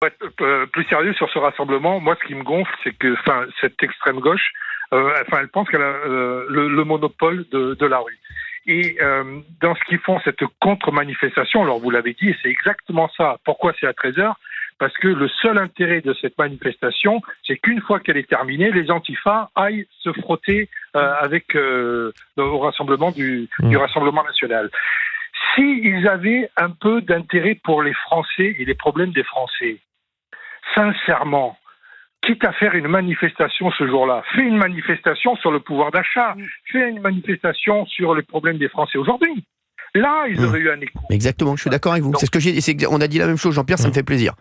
être plus sérieux sur ce rassemblement, moi, ce qui me gonfle, c'est que, cette extrême gauche, elle pense qu'elle a le monopole de la rue. Et dans ce qu'ils font, cette contre-manifestation, alors vous l'avez dit, c'est exactement ça. Pourquoi c'est à 13h ? Parce que le seul intérêt de cette manifestation, c'est qu'une fois qu'elle est terminée, les antifas aillent se frotter au rassemblement du Rassemblement national. S'ils avaient un peu d'intérêt pour les Français et les problèmes des Français, sincèrement, quitte à faire une manifestation ce jour-là, fais une manifestation sur le pouvoir d'achat, fais une manifestation sur les problèmes des Français aujourd'hui. Là, ils auraient eu un écho. Exactement, je suis d'accord avec vous. Donc, c'est ce que j'ai. On a dit la même chose, Jean-Pierre, ça me fait plaisir.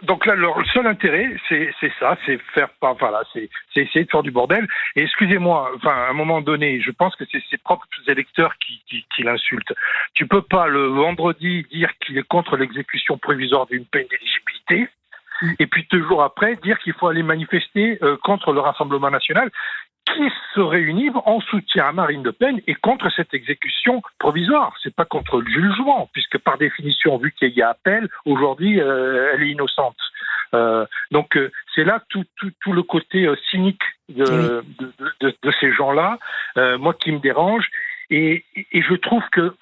Donc là, leur seul intérêt, c'est ça, c'est c'est essayer de faire du bordel. Et excusez-moi, à un moment donné, je pense que c'est ses propres électeurs qui l'insultent. Tu peux pas le vendredi dire qu'il est contre l'exécution provisoire d'une peine d'éligibilité, et puis 2 jours après dire qu'il faut aller manifester contre le Rassemblement national, qui se réunit en soutien à Marine Le Pen et contre cette exécution provisoire. C'est pas contre le jugement, puisque par définition, vu qu'il y a appel, aujourd'hui, elle est innocente. Donc c'est là tout le côté cynique de ces gens-là, moi qui me dérange. Et je trouve que,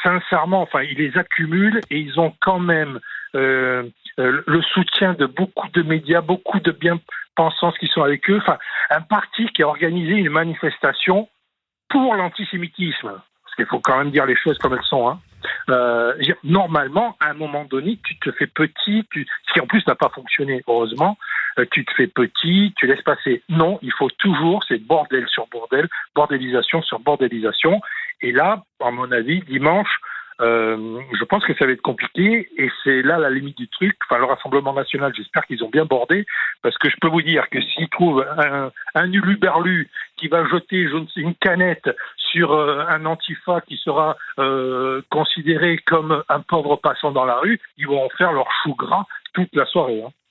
sincèrement, ils les accumulent et ils ont quand même le soutien de beaucoup de médias, beaucoup de bien-pensants qui sont avec eux. Un parti qui a organisé une manifestation pour l'antisémitisme. Parce qu'il faut quand même dire les choses comme elles sont. Normalement, à un moment donné, tu te fais petit, ce qui en plus n'a pas fonctionné, heureusement, tu te fais petit, tu laisses passer. Non, il faut toujours, c'est bordel sur bordel, bordélisation sur bordélisation. Et là, à mon avis, dimanche, je pense que ça va être compliqué et c'est là la limite du truc. Le Rassemblement national, j'espère qu'ils ont bien bordé, parce que je peux vous dire que s'ils trouvent un uluberlu qui va jeter une canette sur un antifa qui sera considéré comme un pauvre passant dans la rue, ils vont en faire leur chou gras toute la soirée.